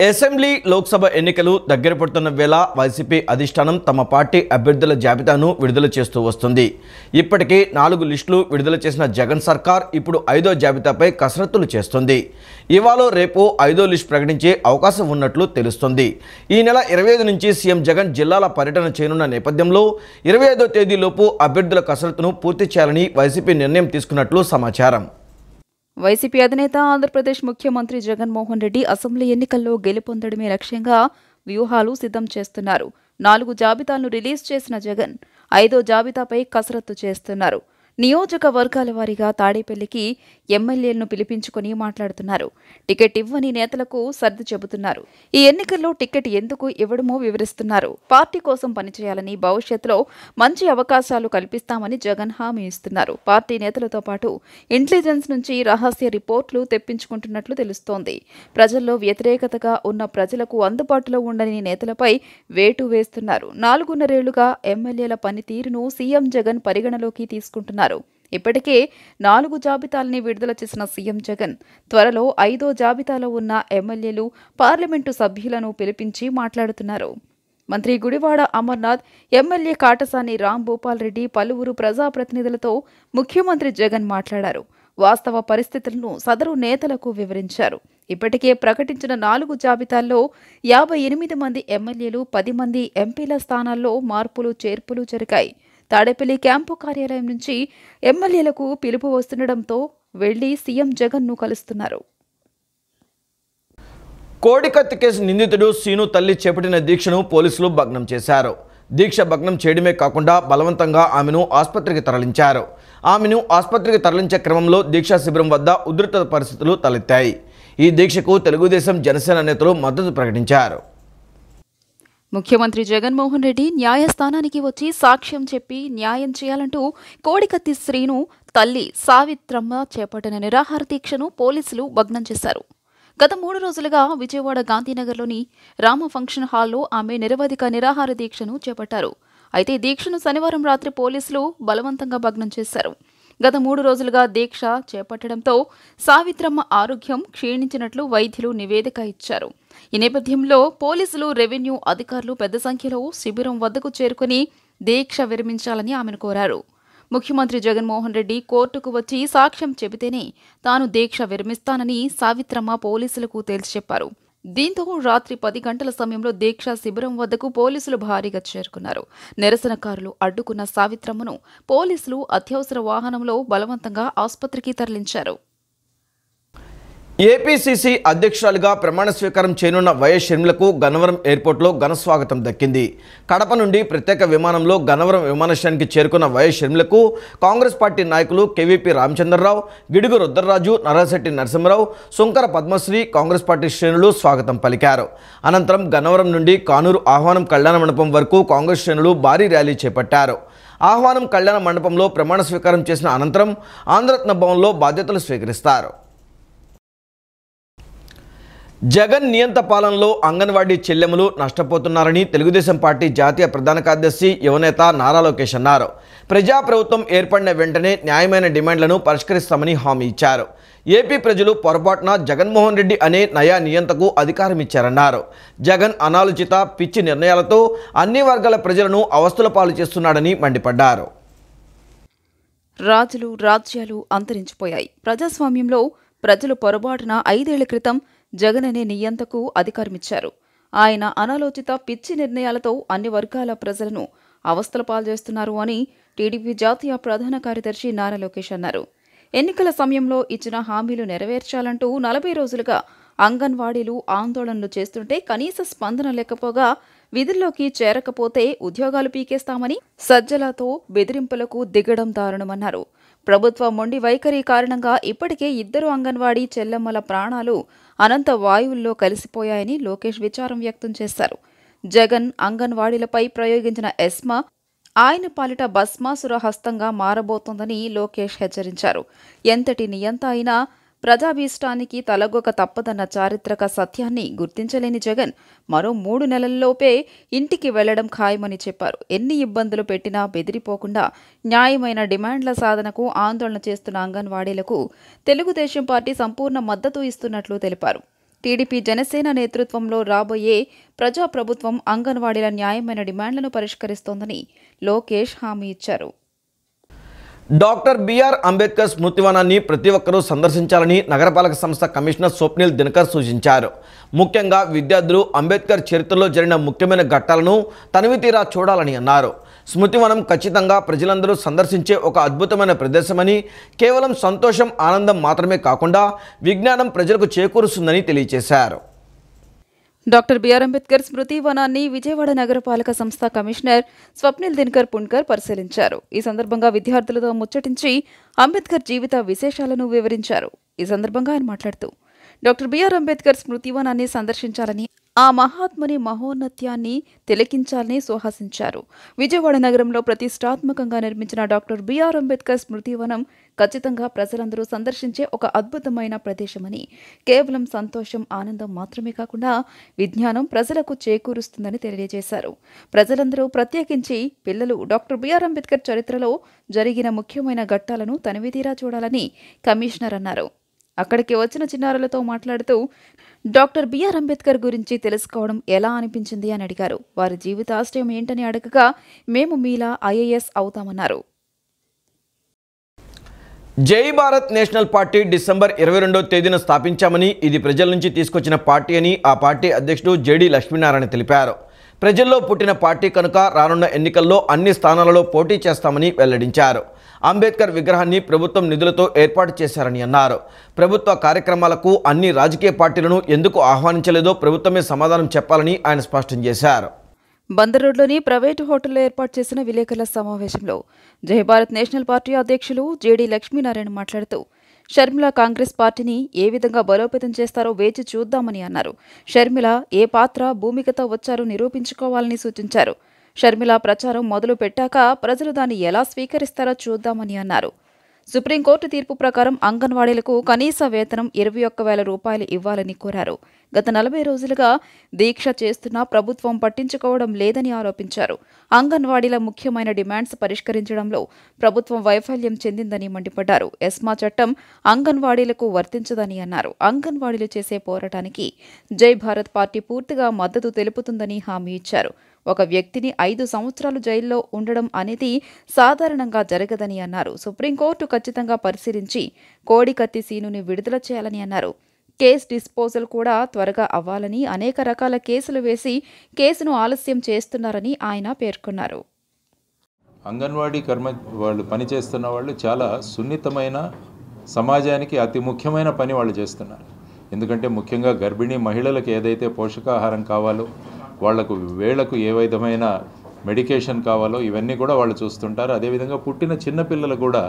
Assembly Lok Sabha ఎన్నికలు దగ్గర పడుతున్న వేళ వైసీపీ అధిష్టానం తమ పార్టీ అభ్యర్థుల జాబితాను విడుదల చేస్తూ వస్తుంది. ఇప్పటికే 4 లిస్టులు విడుదల చేసిన జగన్ సర్కార్ ఇప్పుడు 5వ జాబితాపై కసరత్తులు చేస్తుంది. ఇవాళ రేపు 5వ లిస్టు ప్రకటించే అవకాశం ఉన్నట్లు తెలుస్తుంది. ఈ నెల 25 నుంచి సీఎం జగన్ జిల్లాల పర్యటన చేయనున్న నేపథ్యంలో 25వ తేదీలోపు అభ్యర్థుల కసరత్తును పూర్తి చేయాలని వైసీపీ నిర్ణయం తీసుకున్నట్లు సమాచారం. వైసీపీ అధినేత ఆంధ్రప్రదేశ్ ముఖ్యమంత్రి జగన్మోహన్ రెడ్డి అసెంబ్లీ ఎన్నికల్లో గెలుపొందడమే లక్ష్యంగా వ్యూహాలు సిద్ధం చేస్తున్నారు. 4 జాబితాలను రిలీజ్ చేసిన జగన్ 5వ జాబితాపై కసరత్తు చేస్తున్నారు. నియోజకవర్గాల వారీగా తాడేపల్లికి ఎమ్మెల్యేలను పిలిపించుకుని మాట్లాడుతున్నారు. టికెట్ ఇవ్వని నేతలకు సర్ది చెబుతున్నారు. ఈ ఎన్నికల్లో టికెట్ ఎందుకు ఇవ్వడమో వివరిస్తున్నారు. పార్టీ కోసం పనిచేయాలని, భవిష్యత్తులో మంచి అవకాశాలు కల్పిస్తామని జగన్ హామీ ఇస్తున్నారు. పార్టీ నేతలతో పాటు ఇంటెలిజెన్స్ నుంచి రహస్య రిపోర్టులు తెప్పించుకుంటున్నట్లు తెలుస్తోంది. ప్రజల్లో వ్యతిరేకతగా ఉన్న ప్రజలకు అందుబాటులో ఉండని నేతలపై వేటు వేస్తున్నారు. 4.5 ఏళ్లుగా ఎమ్మెల్యేల పనితీరును సీఎం జగన్ పరిగణలోకి తీసుకుంటున్నారు. ఇప్పటికే 4 జాబితాలని విడుదల చేసిన సీఎం జగన్ త్వరలో 5వ జాబితాలో ఉన్న ఎమ్మెల్యేలు, పార్లమెంటు సభ్యులను పిలిపించి మాట్లాడుతున్నారు. మంత్రి గుడివాడ అమర్నాథ్, ఎమ్మెల్యే కాటసాని రాంభూపాల్ రెడ్డి, పలువురు ప్రజాప్రతినిధులతో ముఖ్యమంత్రి జగన్ మాట్లాడారు. వాస్తవ పరిస్థితులను సదరు నేతలకు వివరించారు. ఇప్పటికే ప్రకటించిన 4 జాబితాల్లో 58 మంది ఎమ్మెల్యేలు, 10 మంది ఎంపీల స్థానాల్లో మార్పులు, చేర్పులు జరిగాయి. తాడేపల్లి క్యాంపు కార్యాలయం నుంచి ఎమ్మెల్యేలకు పిలుపు వస్తుండటంతో వెళ్లి సీఎం జగన్ను కలుస్తున్నారు. కోడికత్తి కేసు నిందితుడు సీను తల్లి చేపట్టిన దీక్షను పోలీసులు భగ్నం చేశారు. దీక్ష భగ్నం చేయడమే కాకుండా బలవంతంగా ఆమెను ఆసుపత్రికి తరలించారు. ఆమెను ఆసుపత్రికి తరలించే క్రమంలో దీక్షా శిబిరం వద్ద ఉధృత పరిస్థితులు తలెత్తాయి. ఈ దీక్షకు తెలుగుదేశం, జనసేన నేతలు మద్దతు ప్రకటించారు. ముఖ్యమంత్రి జగన్మోహన్ రెడ్డి న్యాయస్థానానికి వచ్చి సాక్ష్యం చెప్పి న్యాయం చేయాలంటూ కోడికత్తి శ్రీను తల్లి సావిత్రమ్మ చేపట్టిన నిరాహార దీక్షను పోలీసులు భగ్నం చేశారు. గత 3 రోజులుగా విజయవాడ గాంధీనగర్లోని రామ ఫంక్షన్ హాల్లో ఆమె నిరవధిక నిరాహార దీక్షను చేపట్టారు. అయితే దీక్షను శనివారం రాత్రి పోలీసులు బలవంతంగా భగ్నం చేశారు. గత 3 రోజులుగా దీక్ష చేపట్టడంతో సావిత్రమ్మ ఆరోగ్యం క్షీణించినట్లు వైద్యులు నివేదిక ఇచ్చారు. ఈ నేపథ్యంలో పోలీసులు, రెవెన్యూ అధికారులు పెద్ద సంఖ్యలో శిబిరం వద్దకు చేరుకుని దీక్ష విరమించాలని ఆమెను కోరారు. ముఖ్యమంత్రి జగన్మోహన్ రెడ్డి కోర్టుకు వచ్చి సాక్ష్యం చెబితేనే తాను దీక్ష విరమిస్తానని సావిత్రమ్మ పోలీసులకు తేల్చి చెప్పారు. దీంతో రాత్రి 10 గంటల సమయంలో దీక్ష శిబిరం వద్దకు పోలీసులు భారీగా చేరుకున్నారు. నిరసనకారులు అడ్డుకున్న సావిత్రమ్మను పోలీసులు అత్యవసర వాహనంలో బలవంతంగా ఆసుపత్రికి తరలించారు. ఏపీసీసీ అధ్యక్షురాలిగా ప్రమాణ స్వీకారం చేయనున్న వైఎస్ షర్మిలకు గన్నవరం ఎయిర్పోర్ట్లో ఘనస్వాగతం దక్కింది. కడప నుండి ప్రత్యేక విమానంలో గన్నవరం విమానాశ్రయానికి చేరుకున్న వైఎస్ షర్మిలకు కాంగ్రెస్ పార్టీ నాయకులు కేవీపీ రామచంద్రరావు, గిడుగు రుద్రరాజు, నర్రాశెట్టి నరసింహరావు, సుంకర పద్మశ్రీ, కాంగ్రెస్ పార్టీ శ్రేణులు స్వాగతం పలికారు. అనంతరం గన్నవరం నుండి కానూరు ఆహ్వానం కళ్యాణ మండపం వరకు కాంగ్రెస్ శ్రేణులు భారీ ర్యాలీ చేపట్టారు. ఆహ్వానం కళ్యాణ మండపంలో ప్రమాణ స్వీకారం చేసిన అనంతరం ఆంధ్రరత్న భవన్లో బాధ్యతలు స్వీకరిస్తారు. జగన్ నియంత పాలనలో అంగన్వాడీ చెల్లెములు నష్టపోతున్నారని తెలుగుదేశం పార్టీ జాతీయ ప్రధాన కార్యదర్శి, యువనేత నారా లోకేష్ అన్నారు. ప్రజాప్రభుత్వం ఏర్పడిన వెంటనే న్యాయమైన డిమాండ్లను పరిష్కరిస్తామని హామీ ఇచ్చారు. ఏపీ ప్రజలు పొరపాటున జగన్మోహన్ రెడ్డి అనే నయా నియంతకు అధికారం ఇచ్చారన్నారు. జగన్ అనాలోచిత పిచ్చి నిర్ణయాలతో అన్ని వర్గాల ప్రజలను అవస్థల పాలు చేస్తున్నాడని మండిపడ్డారు. రాజులు, రాజ్యాలు అంతరించిపోయాయి. ప్రజాస్వామ్యంలో ప్రజలు పొరపాటున 5 ఏళ్ల క్రితం జగన్ అనే నియంతకు అధికారమిచ్చారు. ఆయన అనాలోచిత పిచ్చి నిర్ణయాలతో అన్ని వర్గాల ప్రజలను అవస్థల పాల్చేస్తున్నారు అని టీడీపీ జాతీయ ప్రధాన కార్యదర్శి నారా లోకేష్ అన్నారు. ఎన్నికల సమయంలో ఇచ్చిన హామీలు నెరవేర్చాలంటూ 40 రోజులుగా అంగన్వాడీలు ఆందోళనలు చేస్తుంటే కనీస స్పందన లేకపోగా విధుల్లోకి చేరకపోతే ఉద్యోగాలు పీకేస్తామని సజ్జలతో బెదిరింపులకు దిగడం దారుణమన్నారు. ప్రభుత్వ మొండి వైఖరి కారణంగా ఇప్పటికే 2 అంగన్వాడీ చెల్లెమ్మల ప్రాణాలు అనంత వాయువుల్లో కలిసిపోయాయని లోకేష్ విచారం వ్యక్తం చేశారు. జగన్ అంగన్వాడీలపై ప్రయోగించిన ఎస్మా ఆయన పాలిట భస్మాసుర హస్తంగా మారబోతోందని లోకేష్ హెచ్చరించారు. ఎంతటి నియంత అయినా ప్రజాభీష్టానికి తలగొక తప్పదన్న చారిత్రక సత్యాన్ని గుర్తించలేని జగన్ మరో 3 నెలల్లోపే ఇంటికి వెళ్లడం ఖాయమని చెప్పారు. ఎన్ని ఇబ్బందులు పెట్టినా బెదిరిపోకుండా న్యాయమైన డిమాండ్ల సాధనకు ఆందోళన చేస్తున్న అంగన్వాడీలకు తెలుగుదేశం పార్టీ సంపూర్ణ మద్దతు ఇస్తున్నట్లు తెలిపారు. టీడీపీ జనసేన నేతృత్వంలో రాబోయే ప్రజాప్రభుత్వం అంగన్వాడీల న్యాయమైన డిమాండ్లను పరిష్కరిస్తోందని లోకేష్ హామీ ఇచ్చారు. డాక్టర్ బిఆర్ అంబేద్కర్ స్మృతివనాన్ని ప్రతి ఒక్కరూ సందర్శించాలని నగరపాలక సంస్థ కమిషనర్ స్వప్నిల్ దినకర్ సూచించారు. ముఖ్యంగా విద్యార్థులు అంబేద్కర్ చరిత్రలో జరిగిన ముఖ్యమైన ఘట్టాలను తనివితీరా చూడాలని అన్నారు. స్మృతివనం ఖచ్చితంగా ప్రజలందరూ సందర్శించే ఒక అద్భుతమైన ప్రదేశమని, కేవలం సంతోషం ఆనందం మాత్రమే కాకుండా విజ్ఞానం ప్రజలకు చేకూరుస్తుందని తెలియజేశారు. డాక్టర్ బిఆర్ అంబేద్కర్ స్మృతి వనాన్ని విజయవాడ నగరపాలక సంస్థ కమిషనర్ స్వప్నిల్ దినకర్ పుణ్కర్ పరిశీలించారు. ఈ సందర్భంగా విద్యార్థులతో ముచ్చటించి అంబేద్కర్ జీవిత విశేషాలను వివరించారు. ఈ సందర్భంగా ఆయన మాట్లాడుతూ డాక్టర్ బిఆర్ అంబేద్కర్ స్మృతి వనాన్ని సందర్శించాలని, ఆ మహాత్ముని మహోన్నత్యాన్ని తిలకించాలని సుహాసించారు. విజయవాడ నగరంలో ప్రతిష్టాత్మకంగా నిర్మించిన డాక్టర్ బిఆర్ అంబేద్కర్ స్మృతివనం ఖచ్చితంగా ప్రజలందరూ సందర్శించే ఒక అద్భుతమైన ప్రదేశమని, కేవలం సంతోషం ఆనందం మాత్రమే కాకుండా విజ్ఞానం ప్రజలకు చేకూరుస్తుందని తెలియజేశారు. ప్రజలందరూ ప్రత్యేకించి పిల్లలు డాక్టర్ బిఆర్ అంబేద్కర్ చరిత్రలో జరిగిన ముఖ్యమైన ఘట్టాలను తనివితీరా చూడాలని కమిషనర్ అన్నారు. అక్కడికి వచ్చిన చిన్నారులతో మాట్లాడుతూ డాక్టర్ బిఆర్ అంబేద్కర్ గురించి తెలుసుకోవడం ఎలా అనిపించింది అని అడిగారు. వారి జీవితాశయం ఏంటని అడగగా మేము మీలా ఐఏఎస్ అవుతామన్నారు. జై భారత్ నేషనల్ పార్టీ డిసెంబర్ 22వ తేదీన స్థాపించామని, ఇది ప్రజల నుంచి తీసుకొచ్చిన పార్టీ అని ఆ పార్టీ అధ్యక్షుడు జేడి లక్ష్మీనారాయణ తెలిపారు. ప్రజల్లో పుట్టిన పార్టీ కనుక రానున్న ఎన్నికల్లో అన్ని స్థానాలలో పోటీ చేస్తామని వెల్లడించారు. అంబేద్కర్ విగ్రహాన్ని ప్రభుత్వం నిధులతో ఏర్పాటు చేశారని అన్నారు. ప్రభుత్వ కార్యక్రమాలకు అన్ని రాజకీయ పార్టీలను ఎందుకు ఆహ్వానించలేదో ప్రభుత్వమే సమాధానం చెప్పాలని ఆయన స్పష్టం చేశారు. బందర్ రోడ్లోని ప్రైవేటు హోటల్లో ఏర్పాటు చేసిన విలేకరుల సమావేశంలో జై భారత్ నేషనల్ పార్టీ అధ్యక్షులు జేడీ లక్ష్మీనారాయణ మాట్లాడుతూ షర్మిల కాంగ్రెస్ పార్టీని ఏ విధంగా బలోపేతం చేస్తారో వేచి చూద్దామని అన్నారు. షర్మిల ఏ పాత్ర భూమికతో వచ్చారో నిరూపించుకోవాలని సూచించారు. షర్మిల ప్రచారం మొదలు పెట్టాక ప్రజలు దాన్ని ఎలా స్వీకరిస్తారో చూద్దామని అన్నారు. సుప్రీంకోర్టు తీర్పు ప్రకారం అంగన్వాడీలకు కనీస వేతనం 21,000 రూపాయలు ఇవ్వాలని కోరారు. గత 40 రోజులుగా దీక్ష చేస్తున్నా ప్రభుత్వం పట్టించుకోవడం లేదని ఆరోపించారు. అంగన్వాడీల ముఖ్యమైన డిమాండ్స్ పరిష్కరించడంలో ప్రభుత్వం వైఫల్యం చెందిందని మండిపడ్డారు. ఎస్మా చట్టం అంగన్వాడీలకు వర్తించదని అన్నారు. అంగన్వాడీలు చేసే పోరాటానికి జై భారత్ పార్టీ పూర్తిగా మద్దతు తెలుపుతుందని హామీ ఇచ్చారు. ఒక వ్యక్తిని 5 సంవత్సరాలు జైల్లో ఉండడం అనేది సాధారణంగా జరగదని అన్నారు. సుప్రీంకోర్టు ఖచ్చితంగా పరిశీలించి కోడికత్తి సీనుని విడుదల చేయాలని అన్నారు. కేస్ డిస్పోజల్ కూడా త్వరగా అవ్వాలని, అనేక రకాల కేసులు వేసి కేసును ఆలస్యం చేస్తున్నారని ఆయన పేర్కొన్నారు. అంగన్వాడీ వాళ్ళు పనిచేస్తున్న వాళ్ళు చాలా సున్నితమైన, సమాజానికి అతి ముఖ్యమైన పని వాళ్ళు చేస్తున్నారు. ఎందుకంటే ముఖ్యంగా గర్భిణీ మహిళలకు ఏదైతే పోషకాహారం కావాలో, వాళ్లకు వేళకు ఏ విధమైన మెడికేషన్ కావాలో ఇవన్నీ కూడా వాళ్ళు చూస్తుంటారు. అదేవిధంగా పుట్టిన చిన్నపిల్లలు కూడా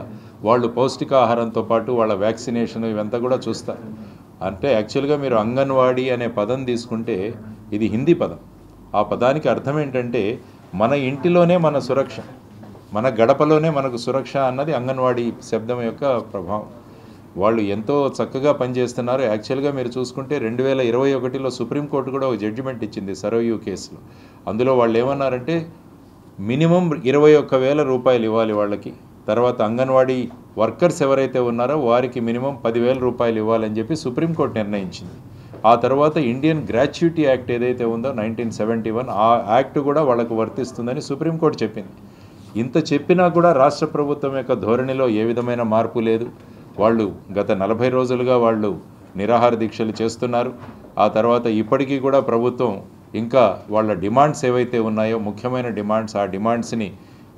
వాళ్ళు పౌష్టికాహారంతో పాటు వాళ్ళ వ్యాక్సినేషన్ ఇవంతా కూడా చూస్తారు. అంటే యాక్చువల్గా మీరు అంగన్వాడీ అనే పదం తీసుకుంటే ఇది హిందీ పదం. ఆ పదానికి అర్థం ఏంటంటే మన ఇంటిలోనే మన సురక్ష, మన గడపలోనే మనకు సురక్ష అన్నది అంగన్వాడీ శబ్దం యొక్క ప్రభావం. వాళ్ళు ఎంతో చక్కగా పనిచేస్తున్నారు. యాక్చువల్గా మీరు చూసుకుంటే 2021లో సుప్రీంకోర్టు కూడా ఒక జడ్జిమెంట్ ఇచ్చింది సరోయు కేసులో. అందులో వాళ్ళు ఏమన్నారంటే మినిమం 21,000 రూపాయలు ఇవ్వాలి వాళ్ళకి. తర్వాత అంగన్వాడీ వర్కర్స్ ఎవరైతే ఉన్నారో వారికి మినిమం 10,000 రూపాయలు ఇవ్వాలని చెప్పి సుప్రీంకోర్టు నిర్ణయించింది. ఆ తర్వాత ఇండియన్ గ్రాట్యుటీ యాక్ట్ ఏదైతే ఉందో 1971 ఆ యాక్ట్ కూడా వాళ్ళకు వర్తిస్తుందని సుప్రీంకోర్టు చెప్పింది. ఇంత చెప్పినా కూడా రాష్ట్ర ప్రభుత్వం యొక్క ధోరణిలో ఏ విధమైన మార్పు లేదు. వాళ్ళు గత 40 రోజులుగా వాళ్ళు నిరాహార దీక్షలు చేస్తున్నారు. ఆ తర్వాత ఇప్పటికీ కూడా ప్రభుత్వం ఇంకా వాళ్ళ డిమాండ్స్ ఏవైతే ఉన్నాయో ముఖ్యమైన డిమాండ్స్, ఆ డిమాండ్స్ని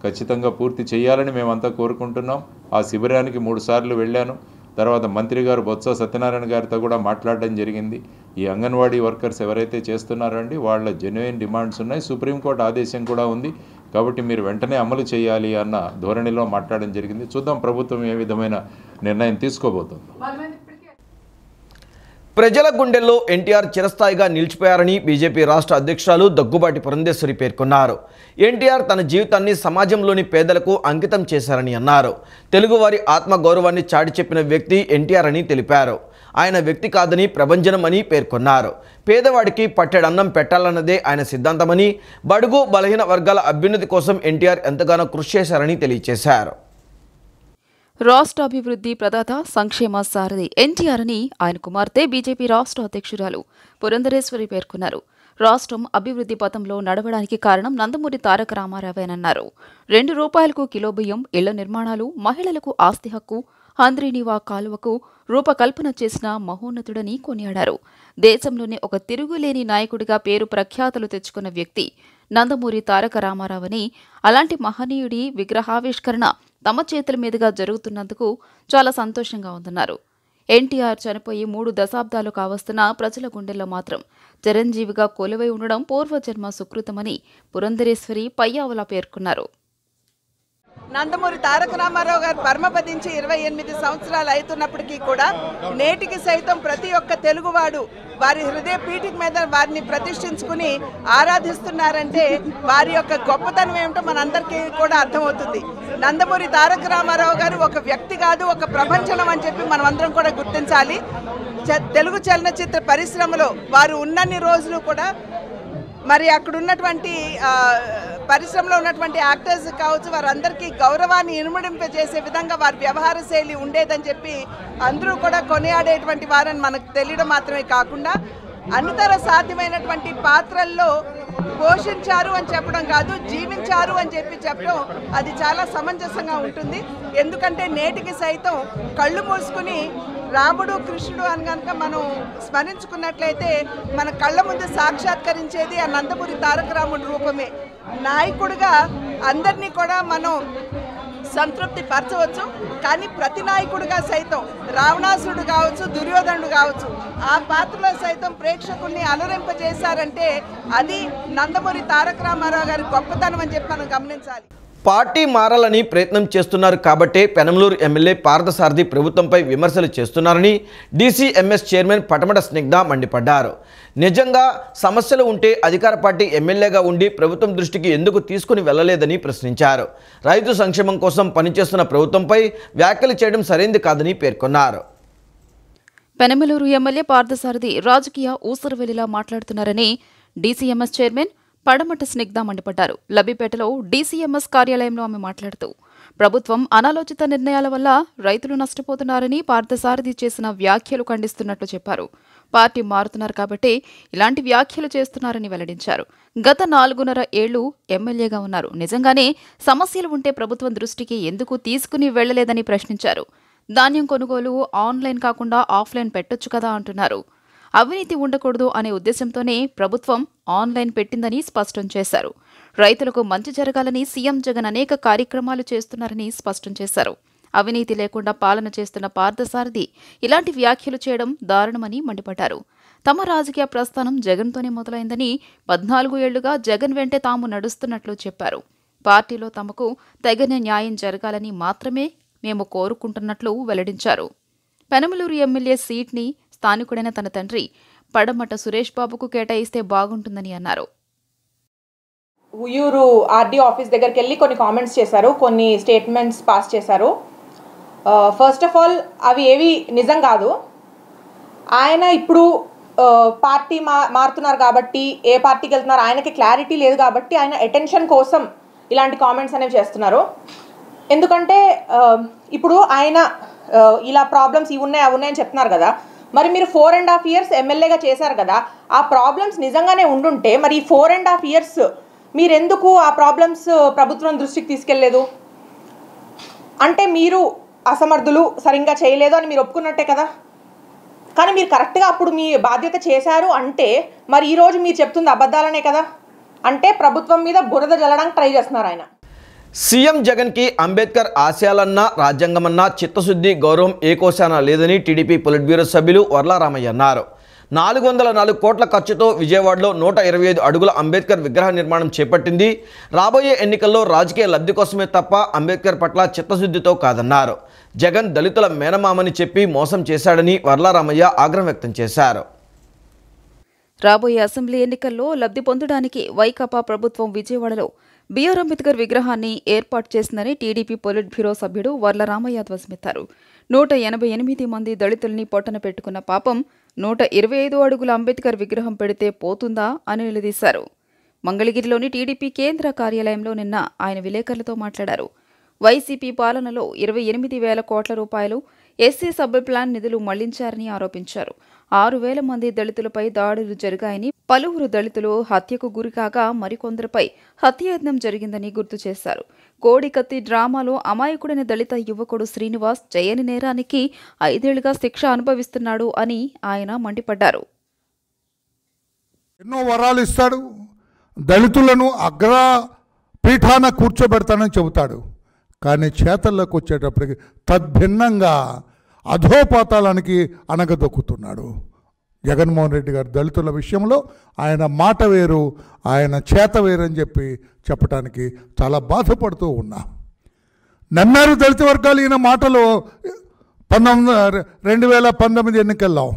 ఖచ్చితంగా పూర్తి చేయాలని మేమంతా కోరుకుంటున్నాం. ఆ శిబిరానికి 3 సార్లు వెళ్ళాను. తర్వాత మంత్రి గారు బొత్స సత్యనారాయణ గారితో కూడా మాట్లాడడం జరిగింది. ఈ అంగన్వాడీ వర్కర్స్ ఎవరైతే చేస్తున్నారో అండి వాళ్ళ జెన్యుయిన్ డిమాండ్స్ ఉన్నాయి. సుప్రీంకోర్టు ఆదేశం కూడా ఉంది. కాబట్టి మీరు వెంటనే అమలు చేయాలి అన్న ధోరణిలో మాట్లాడడం జరిగింది. చూద్దాం ప్రభుత్వం ఏ విధమైన నిర్ణయం తీసుకోబోతుంది. ప్రజల గుండెల్లో ఎన్టీఆర్ చిరస్థాయిగా నిలిచిపోయారని బీజేపీ రాష్ట్ర అధ్యక్షురాలు దగ్గుబాటి పురంధేశ్వరి పేర్కొన్నారు. ఎన్టీఆర్ తన జీవితాన్ని సమాజంలోని పేదలకు అంకితం చేశారని అన్నారు. తెలుగువారి ఆత్మగౌరవాన్ని చాటి చెప్పిన వ్యక్తి ఎన్టీఆర్ అని తెలిపారు. ఆయన వ్యక్తి కాదని ప్రభంజనం అని పేర్కొన్నారు. పేదవాడికి పట్టెడన్నం పెట్టాలన్నదే ఆయన సిద్ధాంతమని, బడుగు బలహీన వర్గాల అభ్యున్నతి కోసం ఎన్టీఆర్ ఎంతగానో కృషి చేశారని తెలియజేశారు. రాష్ట్ర అభివృద్ధి ప్రదాత, సంక్షేమ సారథి ఎన్టీఆర్ అని ఆయన కుమార్తె బీజేపీ రాష్ట్ర అధ్యక్షురాలు పురంధరేశ్వరి పేర్కొన్నారు. రాష్ట్రం అభివృద్ధి పథంలో నడవడానికి కారణం నందమూరి తారక రామారావేనన్నారు. ₹2 కిలో బియ్యం, ఇళ్ల నిర్మాణాలు, మహిళలకు ఆస్తి హక్కు, హంద్రీనీవా కాలువకు రూపకల్పన చేసిన మహోన్నతుడని కొనియాడారు. దేశంలోనే ఒక తిరుగులేని నాయకుడిగా పేరు ప్రఖ్యాతులు తెచ్చుకున్న వ్యక్తి నందమూరి తారక రామారావని, అలాంటి మహనీయుడి విగ్రహావిష్కరణ తమ చేతుల మీదుగా జరుగుతున్నందుకు చాలా సంతోషంగా ఉందన్నారు. ఎన్టీఆర్ చనిపోయి 3 దశాబ్దాలు కావస్తున్న ప్రజల గుండెల్లో మాత్రం చిరంజీవిగా కొలువై ఉండడం పూర్వజన్మ సుకృతమని పురంధరేశ్వరి పయ్యావుల పేర్కొన్నారు. నందమూరి తారక రామారావు గారు పరమపదించి 28 సంవత్సరాలు అవుతున్నప్పటికీ కూడా నేటికి సైతం ప్రతి ఒక్క తెలుగువాడు వారి హృదయ పీఠిక మీద వారిని ప్రతిష్ఠించుకుని ఆరాధిస్తున్నారంటే వారి యొక్క గొప్పతనం ఏమిటో మనందరికీ కూడా అర్థమవుతుంది. నందమూరి తారక రామారావు గారు ఒక వ్యక్తి కాదు, ఒక ప్రపంచం అని చెప్పి మనం అందరం కూడా గుర్తించాలి. తెలుగు చలనచిత్ర పరిశ్రమలో వారు ఉన్నన్ని రోజులు కూడా మరి అక్కడ ఉన్నటువంటి పరిశ్రమలో ఉన్నటువంటి యాక్టర్స్ కావచ్చు, వారందరికీ గౌరవాన్ని ఇనుమడింపజేసే విధంగా వారి వ్యవహార శైలి ఉండేదని చెప్పి అందరూ కూడా కొనియాడేటువంటి వారని మనకు తెలియడం మాత్రమే కాకుండా అన్నితర సాధ్యమైనటువంటి పాత్రల్లో పోషించారు అని చెప్పడం కాదు, జీవించారు అని చెప్పడం అది చాలా సమంజసంగా ఉంటుంది. ఎందుకంటే నేటికి సైతం కళ్ళు మూసుకుని రాముడు కృష్ణుడు అని కనుక మనం స్మరించుకున్నట్లయితే మన కళ్ళ ముందు సాక్షాత్కరించేది ఆ నందమూరి తారక రాముడి రూపమే. నాయకుడిగా అందరినీ కూడా మనం సంతృప్తి పరచవచ్చు, కానీ ప్రతి నాయకుడిగా సైతం రావణాసురుడు కావచ్చు, దుర్యోధనుడు కావచ్చు, ఆ పాత్రలో సైతం ప్రేక్షకుల్ని అలరింపజేశారంటే అది నందమూరి తారక రామారావు గారి గొప్పతనం అని చెప్పి మనం గమనించాలి. పార్టీ మారాలని ప్రయత్నం చేస్తున్నారు కాబట్టే పెనమలూరు ఎమ్మెల్యే పార్థసారథి ప్రభుత్వంపై విమర్శలు చేస్తున్నారని డీసీఎంఎస్ చైర్మన్ పటమట స్నిగ్ధ మండిపడ్డారు. నిజంగా సమస్యలు ఉంటే అధికార పార్టీ ఎమ్మెల్యేగా ఉండి ప్రభుత్వం దృష్టికి ఎందుకు తీసుకుని వెళ్లలేదని ప్రశ్నించారు. రైతు సంక్షేమం కోసం పనిచేస్తున్న ప్రభుత్వంపై వ్యాఖ్యలు చేయడం సరైంది కాదని పేర్కొన్నారు. పెనమలూరు ఎమ్మెల్యే పార్థసారథి రాజకీయ ఊసరవెల్లిలా మాట్లాడుతున్నారని డీసీఎంఎస్ చైర్మన్ పడమట స్నిగ్ధ మండిపడ్డారు. లబ్బిపేటలో డీసీఎంఎస్ కార్యాలయంలో ఆమె మాట్లాడుతూ ప్రభుత్వం అనాలోచిత నిర్ణయాల వల్ల రైతులు నష్టపోతున్నారని పార్థసారథి చేసిన వ్యాఖ్యలు ఖండిస్తున్నట్లు చెప్పారు. పార్టీ మారుతున్నారు కాబట్టి ఇలాంటి వ్యాఖ్యలు చేస్తున్నారని వెల్లడించారు. గత 4.5 ఏళ్లు ఎమ్మెల్యేగా ఉన్నారు. నిజంగానే సమస్యలు ఉంటే ప్రభుత్వం దృష్టికి ఎందుకు తీసుకుని వెళ్లలేదని ప్రశ్నించారు. ధాన్యం కొనుగోలు ఆన్లైన్ కాకుండా ఆఫ్లైన్ పెట్టొచ్చు కదా అంటున్నారు. అవినీతి ఉండకూడదు అనే ఉద్దేశంతోనే ప్రభుత్వం ఆన్లైన్ పెట్టిందని స్పష్టం చేశారు. రైతులకు మంచి జరగాలని సీఎం జగన్ అనేక కార్యక్రమాలు చేస్తున్నారని స్పష్టం చేశారు. అవినీతి లేకుండా పాలన చేస్తున్న పార్థసారథి ఇలాంటి వ్యాఖ్యలు చేయడం దారుణమని మండిపడ్డారు. తమ రాజకీయ ప్రస్థానం జగన్తోనే మొదలైందని 14 ఏళ్లుగా జగన్ వెంటే తాము నడుస్తున్నట్లు చెప్పారు. పార్టీలో తమకు తగిన న్యాయం జరగాలని మాత్రమే మేము కోరుకుంటున్నట్లు వెల్లడించారు. పెనమలూరు ఎమ్మెల్యే సీట్ని స్థానికుడైన తన తండ్రి పడమట సురేష్ బాబుకు కేటాయిస్తే బాగుంటుందని అన్నారు. ఉయ్యూరు ఆర్డీ ఆఫీస్ దగ్గరికి వెళ్ళి కొన్ని కామెంట్స్ చేశారు, కొన్ని స్టేట్మెంట్స్ పాస్ చేశారు. ఫస్ట్ ఆఫ్ ఆల్ అవి ఏవి నిజం కాదు. ఆయన ఇప్పుడు పార్టీ మారుతున్నారు కాబట్టి ఏ పార్టీకి వెళ్తున్నారు ఆయనకి క్లారిటీ లేదు కాబట్టి ఆయన అటెన్షన్ కోసం ఇలాంటి కామెంట్స్ అనేవి చేస్తున్నారు. ఎందుకంటే ఇప్పుడు ఆయన ఇలా ప్రాబ్లమ్స్ ఇవి ఉన్నాయి అవి ఉన్నాయని చెప్తున్నారు కదా, మరి మీరు 4.5 years ఎమ్మెల్యేగా చేశారు కదా, ఆ ప్రాబ్లమ్స్ నిజంగానే ఉండుంటే మరి ఈ 4.5 years మీరెందుకు ఆ ప్రాబ్లమ్స్ ప్రభుత్వం దృష్టికి తీసుకెళ్లేదు? అంటే మీరు అసమర్థులు, సరిగ్గా చేయలేదు అని మీరు ఒప్పుకున్నట్టే కదా. కానీ మీరు కరెక్ట్గా అప్పుడు మీ బాధ్యత చేశారు అంటే మరి ఈరోజు మీరు చెప్తుంది అబద్ధాలనే కదా. అంటే ప్రభుత్వం మీద బురద జల్లడానికి ట్రై చేస్తున్నారు ఆయన. సీఎం జగన్కి అంబేద్కర్ ఆశయాలన్నా రాజ్యాంగమన్నా చిత్తశుద్ధి గౌరవం ఏ కోశాన లేదని టీడీపీ పొలిట్ బ్యూరో సభ్యులు వర్లారామయ్య అన్నారు. 404 కోట్ల ఖర్చుతో విజయవాడలో 125 అడుగుల అంబేద్కర్ విగ్రహ నిర్మాణం చేపట్టింది. రాబోయే ఎన్నికల్లో రాజకీయ లబ్ధి కోసమే తప్ప అంబేద్కర్ పట్ల చిత్తశుద్ధితో కాదన్నారు. జగన్ దళితుల మేనమామని చెప్పి మోసం చేశాడని వర్లారామయ్య ఆగ్రహం వ్యక్తం చేశారు. రాబోయే అసెంబ్లీ ఎన్నికల్లో లబ్ధి పొందడానికి వైకాపా ప్రభుత్వం విజయవాడలో బిఆర్ అంబేద్కర్ విగ్రహాన్ని ఏర్పాటు చేసిందని టీడీపీ పొలిట్ బ్యూరో సభ్యుడు వర్లరామయ్య ధ్వజమెత్తారు. 188 మంది దళితుల్ని పొట్టన పెట్టుకున్న పాపం 125 అడుగుల అంబేద్కర్ విగ్రహం పెడితే పోతుందా అని నిలదీశారు. మంగళగిరిలోని టీడీపీ కేంద్ర కార్యాలయంలో నిన్న ఆయన విలేకరులతో మాట్లాడారు. వైసీపీ పాలనలో 28,000 కోట్ల రూపాయలు ఎస్సీ సబ్ ప్లాన్ నిధులు మళ్లించారని ఆరోపించారు. 6,000 మంది దళితులపై దాడులు జరిగాయని, పలువురు దళితులు హత్యకు గురికాగా మరికొందరిపై హత్యాయత్నం జరిగిందని గుర్తు చేశారు. కోడికత్తి డ్రామాలో అమాయకుడైన దళిత యువకుడు శ్రీనివాస్ చేయని నేరానికి 5 ఏళ్లుగా శిక్ష అనుభవిస్తున్నాడు అని ఆయన మండిపడ్డారు. ఎన్నో వరాలు ఇస్తాడు, దళితులను అగ్ర పీఠాన కూర్చోబెడతానని చెబుతాడు. కానీ చేతల్లోకి వచ్చేటప్పటికి తద్భిన్నంగా అధోపాతాలానికి అణగదొక్కుతున్నాడు. జగన్మోహన్ రెడ్డి గారు దళితుల విషయంలో ఆయన మాట వేరు, ఆయన చేత వేరు అని చెప్పడానికి చాలా బాధపడుతూ ఉన్నా. నమ్మారు దళిత వర్గాలు ఈయన మాటలు. 2019 ఎన్నికల్లో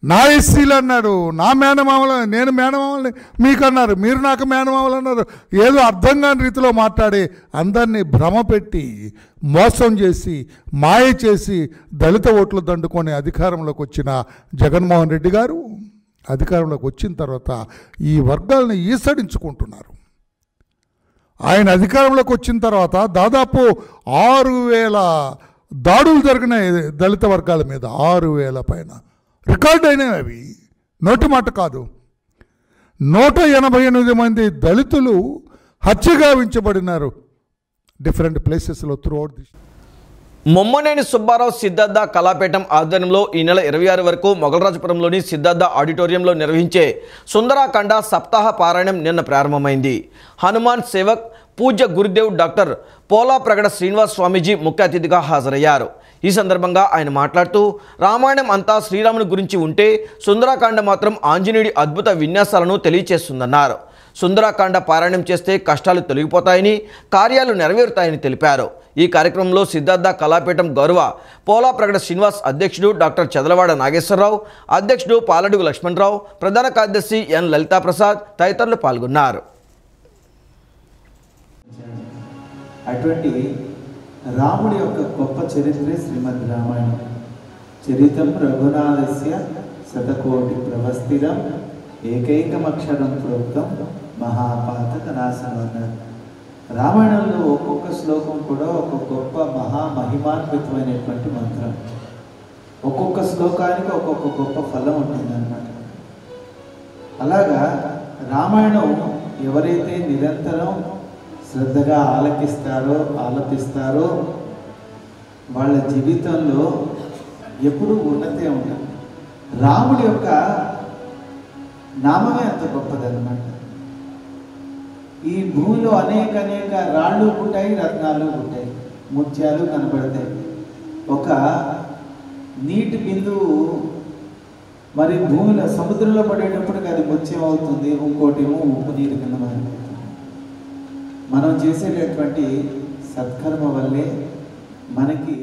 నా ఎస్సీలు అన్నాడు, నా మేనమామలు, నేను మేనమామల్ని మీకు అన్నారు, మీరు నాకు మేనమామలు అన్నారు. ఏదో అర్థం కాని రీతిలో మాట్లాడి అందరినీ భ్రమ పెట్టి మోసం చేసి మాయ చేసి దళిత ఓట్లు దండుకొని అధికారంలోకి వచ్చిన జగన్మోహన్ రెడ్డి గారు అధికారంలోకి వచ్చిన తర్వాత ఈ వర్గాలను ఈసడించుకుంటున్నారు. ఆయన అధికారంలోకి వచ్చిన తర్వాత దాదాపు 6,000 దాడులు జరిగినాయి దళిత వర్గాల మీద. 6,000 పైన రికార్డు అయినవి. అవి నోటి మాట కాదు. 188 మంది దళితులు హత్యగావించబడినారు డిఫరెంట్ ప్లేసెస్లో త్రూఅవుట్ ది. మొమ్మనేని సుబ్బారావు సిద్ధార్థ కళాపీఠం ఆధ్వర్యంలో ఈ నెల 26 వరకు మొగలరాజపురంలోని సిద్ధార్థ ఆడిటోరియంలో నిర్వహించే సుందరాఖండ సప్తాహ పారాయణం నిన్న ప్రారంభమైంది. హనుమాన్ సేవక్ పూజ్య గురుదేవ్ డాక్టర్ పోలా ప్రగడ శ్రీనివాస్ స్వామీజీ ముఖ్య అతిథిగా హాజరయ్యారు. ఈ సందర్భంగా ఆయన మాట్లాడుతూ రామాయణం అంతా శ్రీరాముని గురించి ఉంటే సుందరాకాండ మాత్రం ఆంజనేయుడి అద్భుత విన్యాసాలను తెలియచేస్తుందన్నారు. సుందరాకాండ పారాయణం చేస్తే కష్టాలు తొలగిపోతాయని, కార్యాలు నెరవేరుతాయని తెలిపారు. ఈ కార్యక్రమంలో సిద్ధార్థ కళాపీఠం గౌరవ పోలా ప్రగడ శ్రీనివాస్ అధ్యక్షుడు డాక్టర్ చదలవాడ నాగేశ్వరరావు, అధ్యక్షుడు పాలడుగు లక్ష్మణరావు, ప్రధాన కార్యదర్శి ఎన్ లలితాప్రసాద్ తదితరులు పాల్గొన్నారు. అటువంటి రాముడి యొక్క గొప్ప చరిత్రే శ్రీమద్ రామాయణం. చరితం రఘునాథస్య శతకోటి ప్రవస్థితం ఏకైకమక్షరం ప్రోక్తం మహాపాతక నాశనం అన్నారు. రామాయణంలో ఒక్కొక్క శ్లోకం కూడా ఒక గొప్ప మహామహిమాన్వితమైనటువంటి మంత్రం. ఒక్కొక్క శ్లోకానికి ఒక్కొక్క గొప్ప ఫలం ఉంటుందన్నమాట. అలాగా రామాయణం ఎవరైతే నిరంతరం శ్రద్ధగా ఆలపిస్తారో వాళ్ళ జీవితంలో ఎప్పుడూ ఉన్నతే ఉంటుంది. రాముడి యొక్క నామమే అంత గొప్పదన్నమాట. ఈ భూమిలో అనేక రాళ్ళు పుట్టాయి, రత్నాలు పుట్టాయి, ముత్యాలు కనబడతాయి. ఒక నీటి బిందువు మరి భూమిలో సముద్రంలో పడేటప్పటికి అది ముత్యం అవుతుంది, ఇంకోటేమో ఉప్పు నీరు కింద మారిపోతుంది. మనం చేసేటటువంటి సత్కర్మ వల్లే మనకి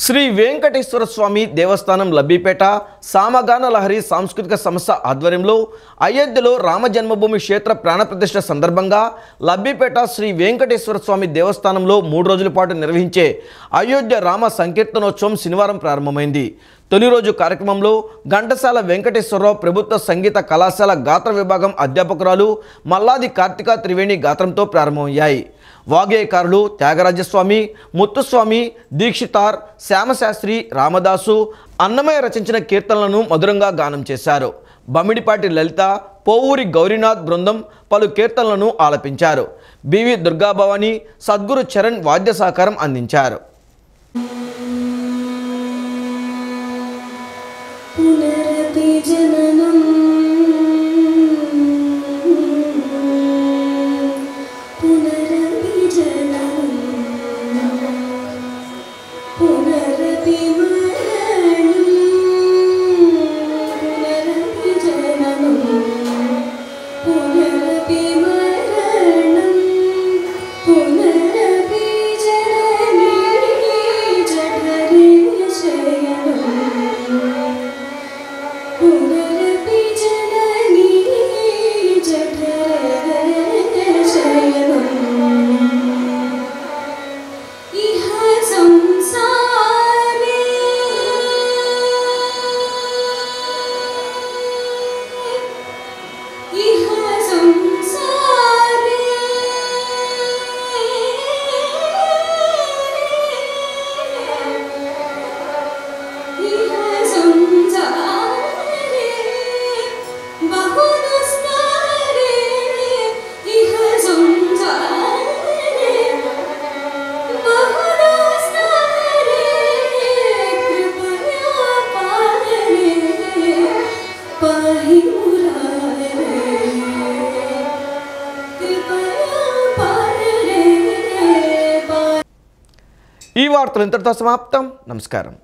శ్రీ వెంకటేశ్వర స్వామి దేవస్థానం లబ్బిపేట సామగాన లహరి సాంస్కృతిక సంస్థ ఆధ్వర్యంలో అయోధ్యలో రామ జన్మభూమి క్షేత్ర ప్రాణప్రతిష్ఠ సందర్భంగా లబ్బిపేట శ్రీ వెంకటేశ్వర స్వామి దేవస్థానంలో 3 రోజుల పాటు నిర్వహించే అయోధ్య రామ సంకీర్తనోత్సవం శనివారం ప్రారంభమైంది. తొలి రోజు కార్యక్రమంలో ఘంటసాల వెంకటేశ్వరరావు ప్రభుత్వ సంగీత కళాశాల గాత్ర విభాగం అధ్యాపకురాలు మల్లాది కార్తిక త్రివేణి గాత్రంతో ప్రారంభమయ్యాయి. వాగ్గేయకారులు త్యాగరాజస్వామి, ముత్తుస్వామి, దీక్షితార్, శ్యామశాస్త్రి, రామదాసు, అన్నమయ్య రచించిన కీర్తనలను మధురంగా గానం చేశారు. బమ్మిడిపాటి లలిత, పోవూరి గౌరీనాథ్ బృందం పలు కీర్తనలను ఆలపించారు. బివి దుర్గాభవాని, సద్గురు చరణ్ వాద్య సహకారం అందించారు. పునరపి జననీ ఈ వార్తలు ఇంతటితో సమాప్తం. నమస్కారం.